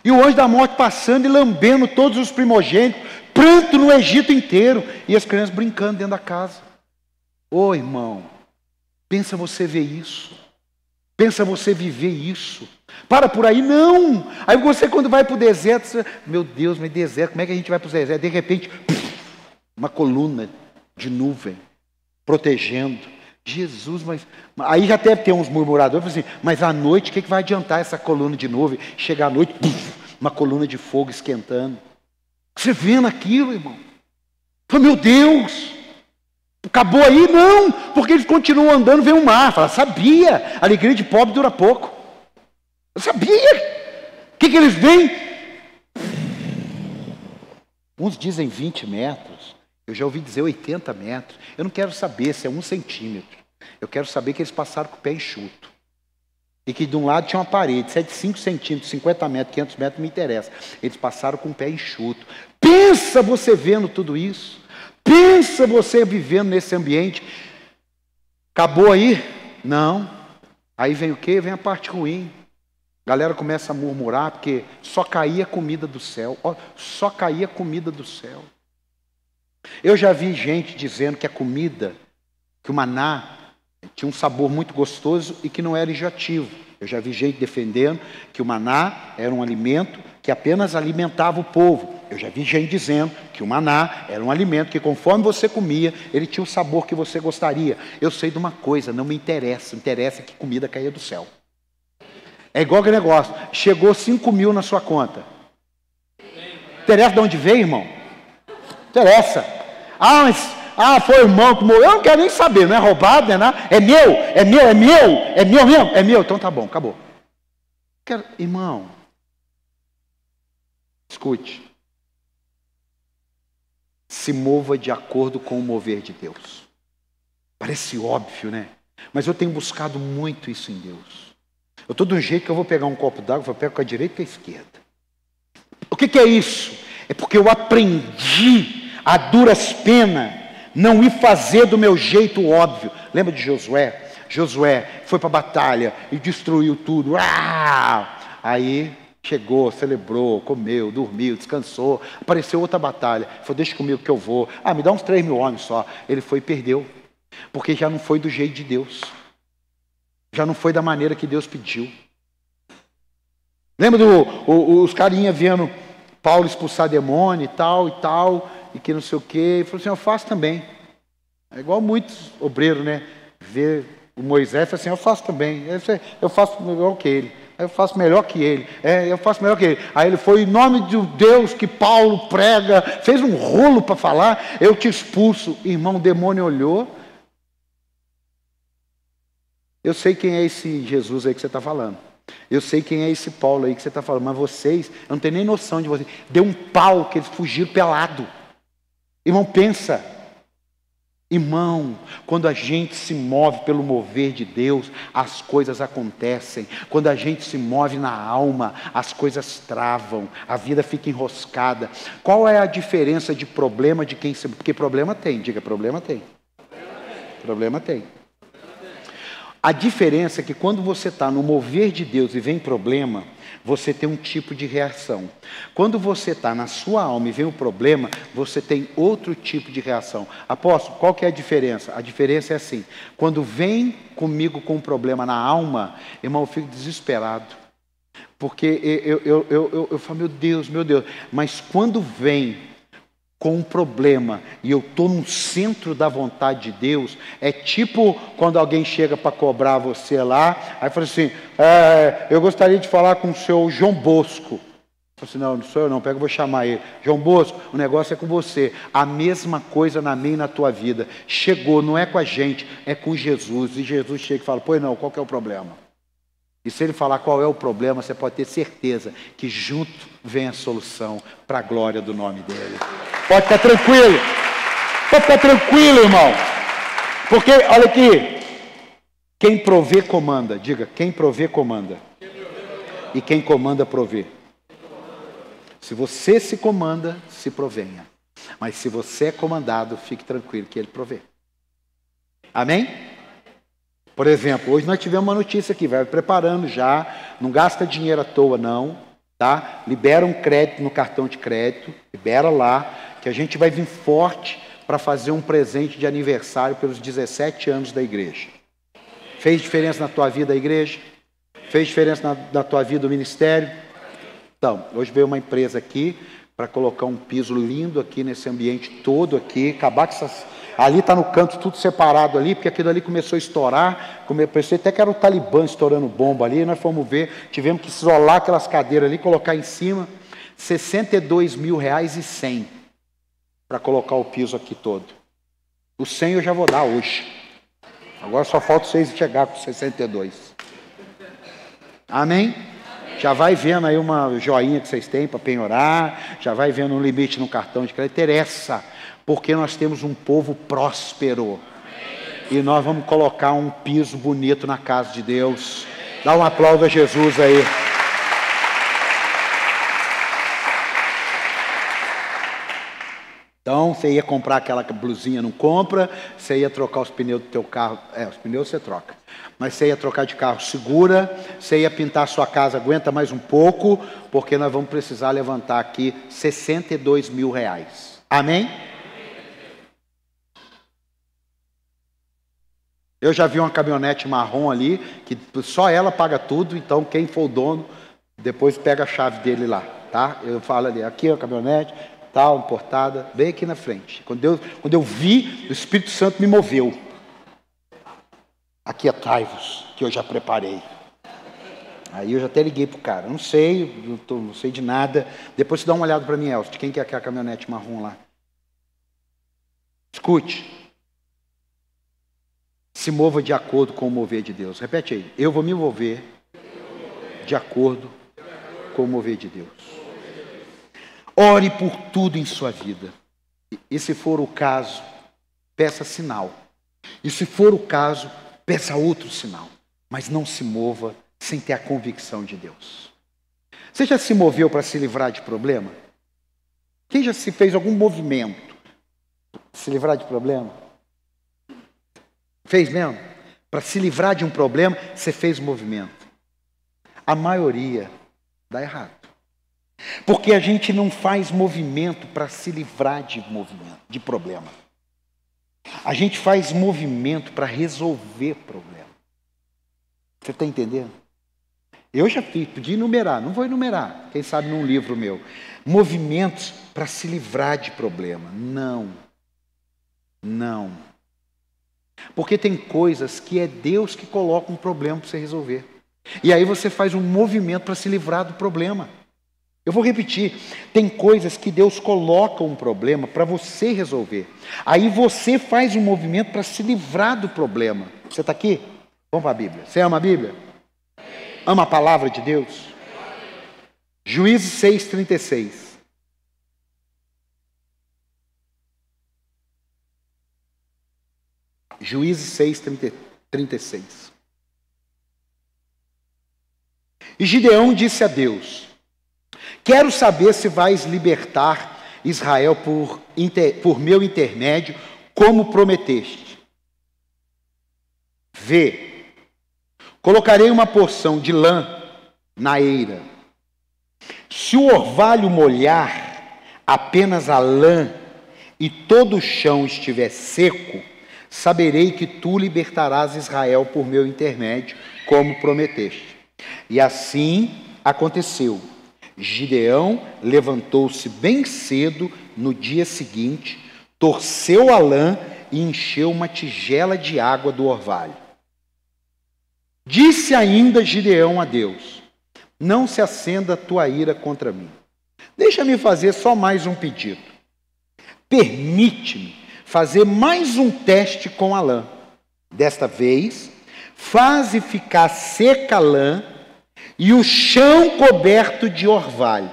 E o anjo da morte passando e lambendo todos os primogênitos. Pranto no Egito inteiro. E as crianças brincando dentro da casa. Ô irmão, pensa você ver isso. Pensa você viver isso. Para por aí, não. Aí você quando vai para o deserto, você, meu Deus, mas deserto, como é que a gente vai para o deserto? De repente, uma coluna de nuvem, protegendo. Jesus, mas... Aí já deve ter uns murmuradores, assim, mas à noite, o que vai adiantar essa coluna de nuvem? Chegar à noite, uma coluna de fogo esquentando. Você vendo aquilo, irmão? Fala, meu Deus! Acabou aí? Não, porque eles continuam andando, vem o mar. Fala, sabia, a alegria de pobre dura pouco. Eu sabia. O que eles veem? Uns dizem 20 metros. Eu já ouvi dizer 80 metros. Eu não quero saber se é 1 centímetro. Eu quero saber que eles passaram com o pé enxuto. E que de um lado tinha uma parede. Se é de 5 centímetros, 50 metros, 500 metros, não me interessa. Eles passaram com o pé enxuto. Pensa você vendo tudo isso. Pensa você vivendo nesse ambiente. Acabou aí? Não. Aí vem o quê? Vem a parte ruim. A galera começa a murmurar porque só caía comida do céu. Só caía comida do céu. Eu já vi gente dizendo que a comida, que o maná tinha um sabor muito gostoso e que não era enjoativo. Eu já vi gente defendendo que o maná era um alimento que apenas alimentava o povo. Eu já vi gente dizendo que o maná era um alimento que conforme você comia, ele tinha o sabor que você gostaria. Eu sei de uma coisa, não me interessa. Interessa que comida caía do céu. É igual aquele negócio. Chegou 5.000 na sua conta. Interessa de onde veio, irmão? Interessa. Foi o irmão que morreu. Eu não quero nem saber, não é roubado, não é nada. É meu. É meu. Então tá bom, acabou. Irmão, escute. Se mova de acordo com o mover de Deus. Parece óbvio, né? Mas eu tenho buscado muito isso em Deus. Eu estou de um jeito que eu vou pegar um copo d'água, eu pego com a direita e com a esquerda. O que é isso? É porque eu aprendi a duras penas não ir fazer do meu jeito óbvio. Lembra de Josué? Josué foi para a batalha e destruiu tudo. Aí chegou, celebrou, comeu, dormiu, descansou. Apareceu outra batalha. Falou, deixa comigo que eu vou. Me dá uns 3.000 homens só. Ele foi e perdeu. Porque já não foi do jeito de Deus. Já não foi da maneira que Deus pediu. Lembra os carinha vendo Paulo expulsar demônio e tal, e que não sei o quê. Ele falou assim, eu faço também. É igual muitos obreiros, né? Vê o Moisés e fala assim, eu faço também. Eu faço melhor que ele. Eu faço melhor que ele. Eu faço melhor que ele. Aí ele foi, em nome de Deus que Paulo prega, fez um rolo para falar, eu te expulso. Irmão, o demônio olhou. Eu sei quem é esse Jesus aí que você está falando. Eu sei quem é esse Paulo aí que você está falando. Mas vocês, eu não tenho nem noção de vocês. Deu um pau que eles fugiram pelado. Irmão, pensa. Irmão, quando a gente se move pelo mover de Deus, as coisas acontecem. Quando a gente se move na alma, as coisas travam, a vida fica enroscada. Qual é a diferença de problema de quem se... Porque problema tem, diga, problema tem. Problema tem. A diferença é que quando você está no mover de Deus e vem problema, você tem um tipo de reação. Quando você está na sua alma e vem o problema, você tem outro tipo de reação. Apóstolo, qual que é a diferença? A diferença é assim, quando vem comigo com um problema na alma, irmão, eu fico desesperado. Porque eu falo, meu Deus, mas quando vem com um problema e eu estou no centro da vontade de Deus, é tipo quando alguém chega para cobrar você lá, aí fala assim, eu gostaria de falar com o seu João Bosco. Eu falo assim, não sou eu não, pega, eu vou chamar ele. João Bosco, o negócio é com você. A mesma coisa na minha e na tua vida. Chegou, não é com a gente, é com Jesus. E Jesus chega e fala, pois não, qual que é o problema? E se ele falar qual é o problema, você pode ter certeza que junto vem a solução para a glória do nome dele. Pode ficar tranquilo. Pode ficar tranquilo, irmão. Porque, olha aqui, quem provê, comanda. Diga, quem provê, comanda. E quem comanda, provê. Se você se comanda, se provenha. Mas se você é comandado, fique tranquilo que ele provê. Amém? Por exemplo, hoje nós tivemos uma notícia aqui, vai preparando já, não gasta dinheiro à toa não, tá? Libera um crédito no cartão de crédito, libera lá, que a gente vai vir forte para fazer um presente de aniversário pelos 17 anos da igreja. Fez diferença na tua vida a igreja? Fez diferença na tua vida o ministério? Então, hoje veio uma empresa aqui para colocar um piso lindo aqui nesse ambiente todo aqui, acabar com essas... Ali está no canto tudo separado ali, porque aquilo ali começou a estourar, pensei até que era o Talibã estourando bomba ali, nós fomos ver, tivemos que isolar aquelas cadeiras ali, colocar em cima, R$62.100 para colocar o piso aqui todo. O 100 eu já vou dar hoje. Agora só falta vocês chegar com 62. Amém? Já vai vendo aí uma joinha que vocês têm para penhorar, já vai vendo um limite no cartão de crédito, interessa. Porque nós temos um povo próspero. E nós vamos colocar um piso bonito na casa de Deus. Dá um aplauso a Jesus aí. Então, você ia comprar aquela blusinha, não compra. Você ia trocar os pneus do teu carro. Os pneus você troca. Mas você ia trocar de carro, segura. Você ia pintar a sua casa, aguenta mais um pouco. Porque nós vamos precisar levantar aqui R$62.000. Amém? Eu já vi uma caminhonete marrom ali, que só ela paga tudo, então quem for o dono, depois pega a chave dele lá, tá? Eu falo ali, aqui é a caminhonete, tal, importada, bem aqui na frente. Quando eu vi, o Espírito Santo me moveu. Aqui atrás-vos, que eu já preparei. Aí eu já até liguei pro cara, não sei, não sei de nada. Depois você dá uma olhada para mim, Elcio, de quem que é a caminhonete marrom lá. Escute. Se mova de acordo com o mover de Deus. Repete aí. Eu vou me mover de acordo com o mover de Deus. Ore por tudo em sua vida. E se for o caso, peça sinal. E se for o caso, peça outro sinal. Mas não se mova sem ter a convicção de Deus. Você já se moveu para se livrar de problema? Quem já se fez algum movimento Se livrar de problema? Fez mesmo? Para se livrar de um problema, você fez o movimento. A maioria dá errado. Porque a gente não faz movimento para se livrar de problema. A gente faz movimento para resolver problema. Você está entendendo? Eu já fiz, podia enumerar, não vou enumerar, quem sabe num livro meu. Movimentos para se livrar de problema. Não. Porque tem coisas que é Deus que coloca um problema para você resolver. E aí você faz um movimento para se livrar do problema. Eu vou repetir, tem coisas que Deus coloca um problema para você resolver. Aí você faz um movimento para se livrar do problema. Você está aqui? Vamos para a Bíblia. Você ama a Bíblia? Ama a palavra de Deus? Juízes 6:36. Juízes 6:36. E Gideão disse a Deus: quero saber se vais libertar Israel por meu intermédio, como prometeste. Vê, colocarei uma porção de lã na eira. Se o orvalho molhar apenas a lã e todo o chão estiver seco, saberei que tu libertarás Israel por meu intermédio, como prometeste. E assim aconteceu. Gideão levantou-se bem cedo no dia seguinte, torceu a lã e encheu uma tigela de água do orvalho. Disse ainda Gideão a Deus: não se acenda a tua ira contra mim. Deixa-me fazer só mais um pedido. Permite-me fazer mais um teste com a lã. Desta vez, faze ficar seca a lã e o chão coberto de orvalho.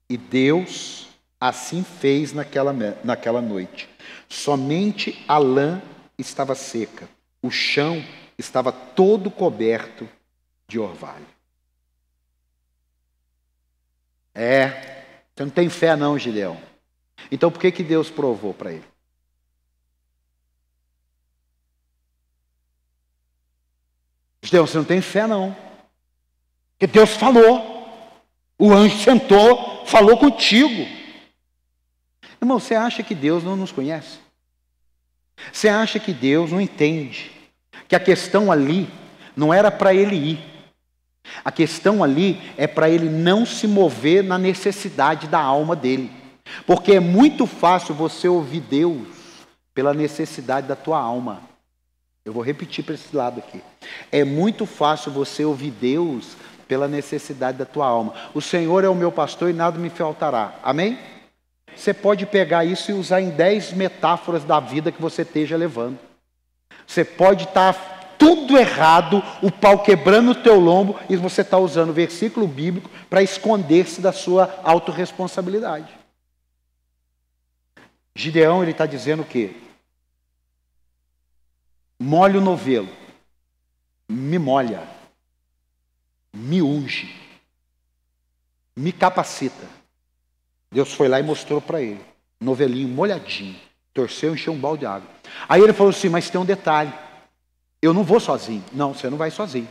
E Deus assim fez naquela noite. Somente a lã estava seca, o chão estava todo coberto de orvalho. Você não tem fé não, Gideão. Então por que Deus provou para ele? Gideão, você não tem fé não. Porque Deus falou. O anjo sentou, falou contigo. Irmão, você acha que Deus não nos conhece? Você acha que Deus não entende que a questão ali não era para ele ir. A questão ali é para ele não se mover na necessidade da alma dele. Porque é muito fácil você ouvir Deus pela necessidade da tua alma. Eu vou repetir para esse lado aqui. É muito fácil você ouvir Deus pela necessidade da tua alma. O Senhor é o meu pastor e nada me faltará. Amém? Você pode pegar isso e usar em 10 metáforas da vida que você esteja levando. Você pode estar tudo errado, o pau quebrando o teu lombo, e você está usando o versículo bíblico para esconder-se da sua autorresponsabilidade. Gideão, ele está dizendo o quê? Molha o novelo, me molha, me unge, me capacita. Deus foi lá e mostrou para ele, novelinho molhadinho, torceu e encheu um balde de água. Aí ele falou assim, mas tem um detalhe, eu não vou sozinho. Não, você não vai sozinho,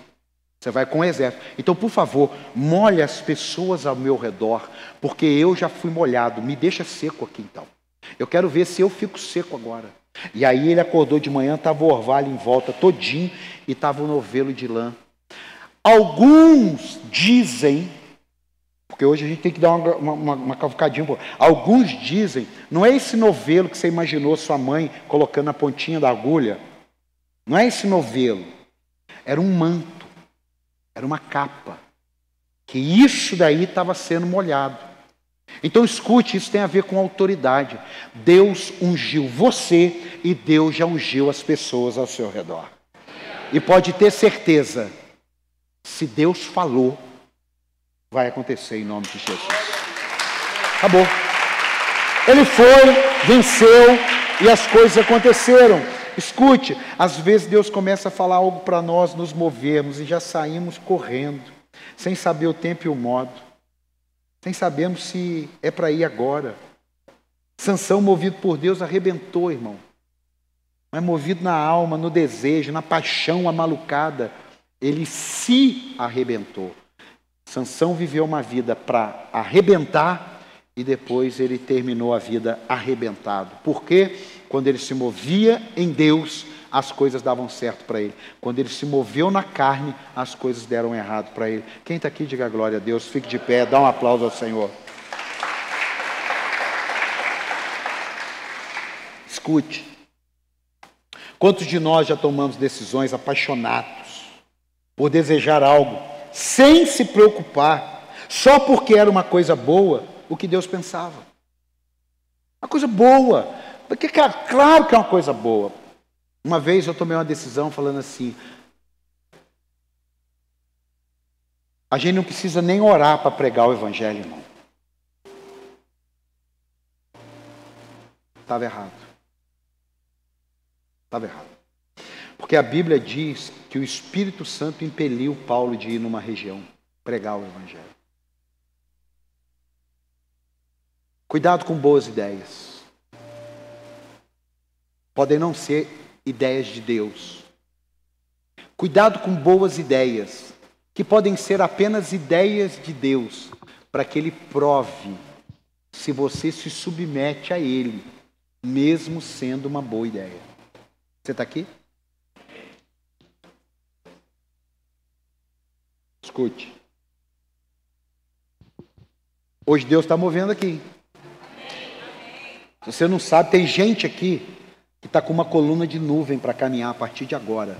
você vai com o exército. Então, por favor, molhe as pessoas ao meu redor, porque eu já fui molhado, me deixa seco aqui então. Eu quero ver se eu fico seco agora. E aí ele acordou de manhã, estava o orvalho em volta todinho e estava o novelo de lã. Alguns dizem, porque hoje a gente tem que dar uma cavucadinha. Alguns dizem, não é esse novelo que você imaginou sua mãe colocando a pontinha da agulha. Não é esse novelo. Era um manto, era uma capa. Que isso daí estava sendo molhado. Então escute, isso tem a ver com autoridade. Deus ungiu você e Deus já ungiu as pessoas ao seu redor. E pode ter certeza, se Deus falou, vai acontecer em nome de Jesus. Acabou. Ele foi, venceu e as coisas aconteceram. Escute, às vezes Deus começa a falar algo para nós nos movermos e já saímos correndo, sem saber o tempo e o modo. Nem sabemos se é para ir agora. Sansão, movido por Deus, arrebentou, irmão. Mas movido na alma, no desejo, na paixão amalucada, ele se arrebentou. Sansão viveu uma vida para arrebentar e depois ele terminou a vida arrebentado. Por quê? Quando ele se movia em Deus, as coisas davam certo para ele. Quando ele se moveu na carne, as coisas deram errado para ele. Quem está aqui, diga glória a Deus. Fique de pé, dá um aplauso ao Senhor. Escute. Quantos de nós já tomamos decisões apaixonados por desejar algo, sem se preocupar, só porque era uma coisa boa, o que Deus pensava? Uma coisa boa. Porque, cara, claro que é uma coisa boa. Uma vez eu tomei uma decisão falando assim: a gente não precisa nem orar para pregar o evangelho, irmão. Estava errado. Estava errado. Porque a Bíblia diz que o Espírito Santo impeliu Paulo de ir numa região, pregar o evangelho. Cuidado com boas ideias. Podem não ser ideias de Deus. Cuidado com boas ideias, que podem ser apenas ideias de Deus, para que Ele prove se você se submete a Ele, mesmo sendo uma boa ideia. Você está aqui? Escute. Hoje Deus está movendo aqui. Se você não sabe, tem gente aqui que está com uma coluna de nuvem para caminhar a partir de agora.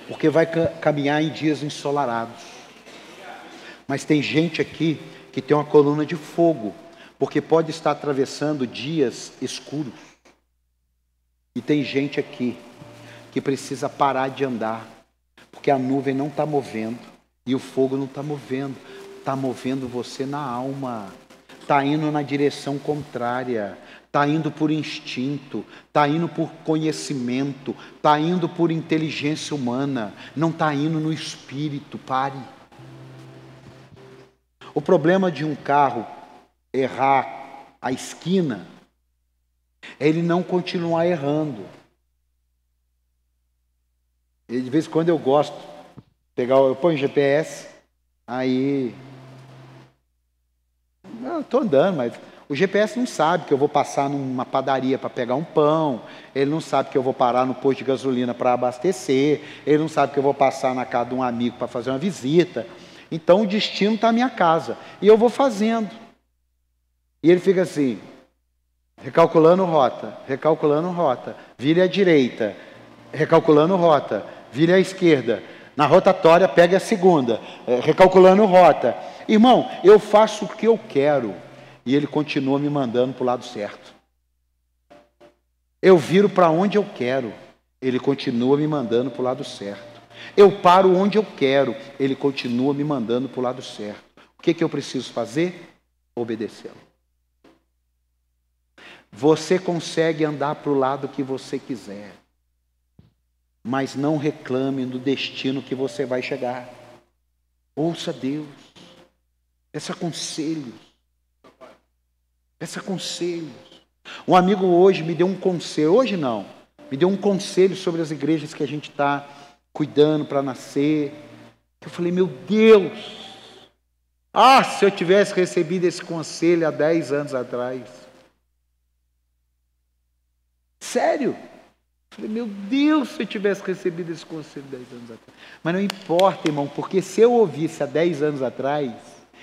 Porque vai caminhar em dias ensolarados. Mas tem gente aqui que tem uma coluna de fogo, porque pode estar atravessando dias escuros. E tem gente aqui que precisa parar de andar, porque a nuvem não está movendo e o fogo não está movendo. Está movendo você na alma. Está indo na direção contrária. Está indo por instinto. Está indo por conhecimento. Está indo por inteligência humana. Não está indo no espírito. Pare. O problema de um carro errar a esquina é ele não continuar errando. E de vez em quando eu gosto de pegar, eu ponho GPS, aí eu estou andando, mas o GPS não sabe que eu vou passar numa padaria para pegar um pão, ele não sabe que eu vou parar no posto de gasolina para abastecer, ele não sabe que eu vou passar na casa de um amigo para fazer uma visita. Então o destino está à minha casa, e eu vou fazendo. E ele fica assim, recalculando rota, vire à direita, recalculando rota, vire à esquerda, na rotatória pega a segunda, recalculando rota. Irmão, eu faço o que eu quero e ele continua me mandando para o lado certo. Eu viro para onde eu quero, ele continua me mandando para o lado certo. Eu paro onde eu quero, ele continua me mandando para o lado certo. O que eu preciso fazer? Obedecê-lo. Você consegue andar para o lado que você quiser, mas não reclame do destino que você vai chegar. Ouça Deus. Peça conselhos. Peça conselhos. Um amigo hoje me deu um conselho, hoje não, me deu um conselho sobre as igrejas que a gente está cuidando para nascer. Eu falei, meu Deus, se eu tivesse recebido esse conselho há 10 anos atrás. Sério? Eu falei, meu Deus, se eu tivesse recebido esse conselho 10 anos atrás. Mas não importa, irmão, porque se eu ouvisse há 10 anos atrás,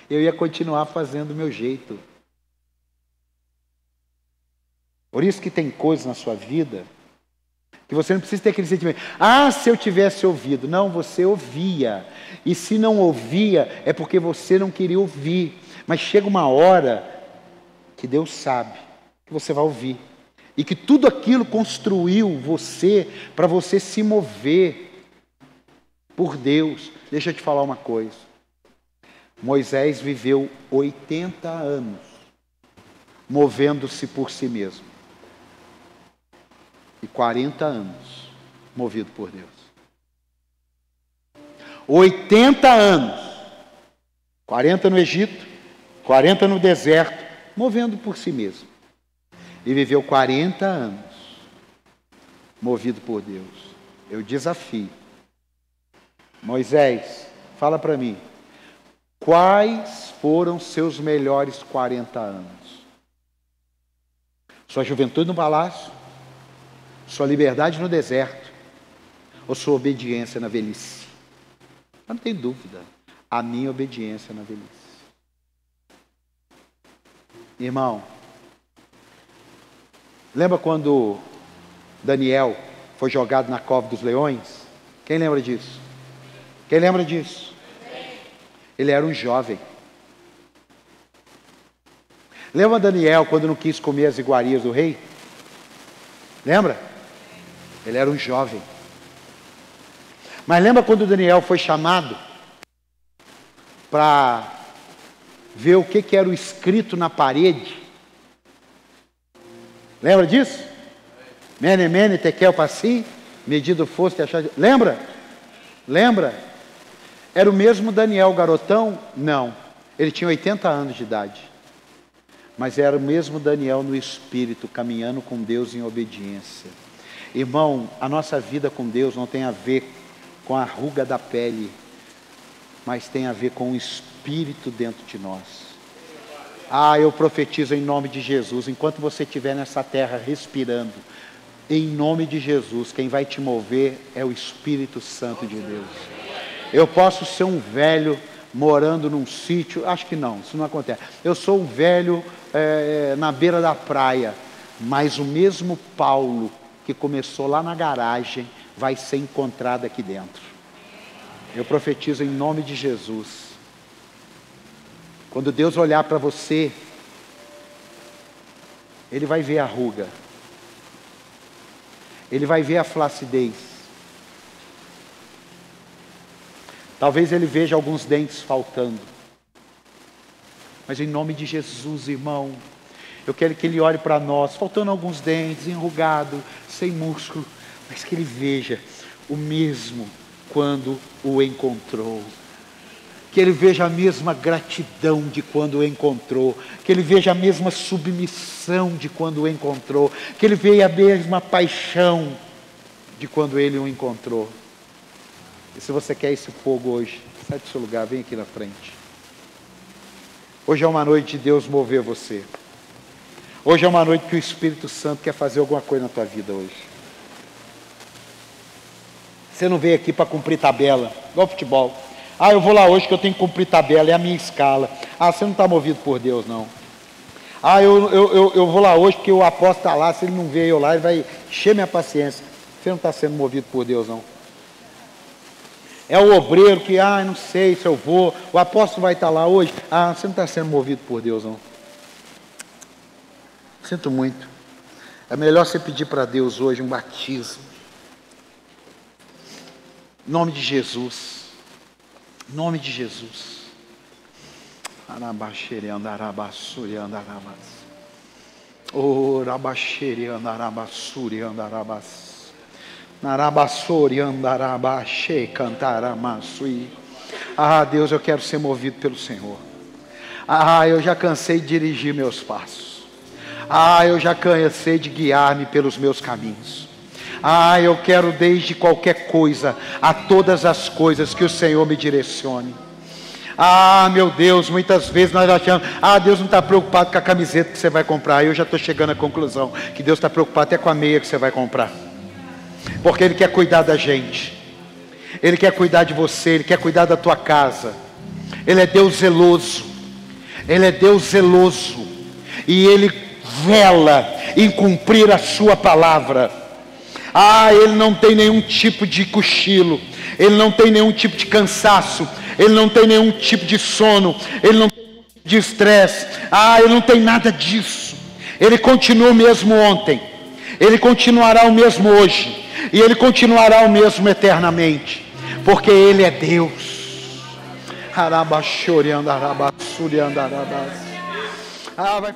eu ia continuar fazendo do meu jeito. Por isso que tem coisas na sua vida que você não precisa ter aquele sentimento. Se eu tivesse ouvido. Não, você ouvia. E se não ouvia, é porque você não queria ouvir. Mas chega uma hora que Deus sabe que você vai ouvir. E que tudo aquilo construiu você para você se mover por Deus. Deixa eu te falar uma coisa. Moisés viveu 80 anos movendo-se por si mesmo. E 40 anos movido por Deus. 80 anos. 40 no Egito, 40 no deserto, movendo por si mesmo. e viveu 40 anos, movido por Deus. Eu desafio. Moisés, fala para mim, quais foram seus melhores 40 anos? Sua juventude no palácio? Sua liberdade no deserto? Ou sua obediência na velhice? Eu não tenho dúvida, a minha obediência na velhice. Irmão, lembra quando Daniel foi jogado na cova dos leões? Quem lembra disso? Quem lembra disso? Ele era um jovem. Lembra Daniel quando não quis comer as iguarias do rei? Lembra? Ele era um jovem. Mas lembra quando Daniel foi chamado para ver o que era o escrito na parede? Lembra disso? Mene, mene, tekel, passim, medido foste achar. Lembra? Lembra? Era o mesmo Daniel, garotão? Não. Ele tinha 80 anos de idade. Mas era o mesmo Daniel no espírito, caminhando com Deus em obediência. Irmão, a nossa vida com Deus não tem a ver com a ruga da pele, mas tem a ver com o espírito dentro de nós. Eu profetizo em nome de Jesus, enquanto você estiver nessa terra respirando, em nome de Jesus, quem vai te mover é o Espírito Santo de Deus. Eu posso ser um velho morando num sítio, acho que não, isso não acontece. Eu sou um velho na beira da praia, mas o mesmo Paulo que começou lá na garagem vai ser encontrado aqui dentro. Eu profetizo em nome de Jesus. Quando Deus olhar para você, Ele vai ver a ruga, Ele vai ver a flacidez. Talvez Ele veja alguns dentes faltando. Mas em nome de Jesus, irmão, eu quero que Ele olhe para nós, faltando alguns dentes, enrugado, sem músculo, mas que Ele veja o mesmo quando o encontrou. Que Ele veja a mesma gratidão de quando o encontrou. Que Ele veja a mesma submissão de quando o encontrou. Que Ele veja a mesma paixão de quando Ele o encontrou. E se você quer esse fogo hoje, sai do seu lugar, vem aqui na frente. Hoje é uma noite de Deus mover você. Hoje é uma noite que o Espírito Santo quer fazer alguma coisa na tua vida hoje. Você não veio aqui para cumprir tabela, igual futebol. Eu vou lá hoje que eu tenho que cumprir tabela, é a minha escala. Você não está movido por Deus, não. Eu vou lá hoje porque o apóstolo está lá, se ele não veio lá, ele vai encher minha paciência. Você não está sendo movido por Deus, não. É o obreiro que, não sei se eu vou, o apóstolo vai estar lá hoje. Você não está sendo movido por Deus, não. Sinto muito. É melhor você pedir para Deus hoje um batismo. Em nome de Jesus. Em nome de Jesus. Arabaxere andarabassuri andarabas. Orabaxere andarabassuri andarabas. Narabassuri andarabaxe cantaramasui. Deus, eu quero ser movido pelo Senhor. Eu já cansei de dirigir meus passos. Eu já cansei de guiar-me pelos meus caminhos. Eu quero desde qualquer coisa a todas as coisas que o Senhor me direcione. Meu Deus, muitas vezes nós achamos, Deus não está preocupado com a camiseta que você vai comprar. Eu já estou chegando à conclusão que Deus está preocupado até com a meia que você vai comprar. Porque Ele quer cuidar da gente. Ele quer cuidar de você, Ele quer cuidar da tua casa. Ele é Deus zeloso. Ele é Deus zeloso. E Ele vela em cumprir a sua palavra. Ele não tem nenhum tipo de cochilo. Ele não tem nenhum tipo de cansaço. Ele não tem nenhum tipo de sono. Ele não tem nenhum tipo de estresse. Ele não tem nada disso. Ele continua o mesmo ontem. Ele continuará o mesmo hoje. E Ele continuará o mesmo eternamente. Porque Ele é Deus. Vai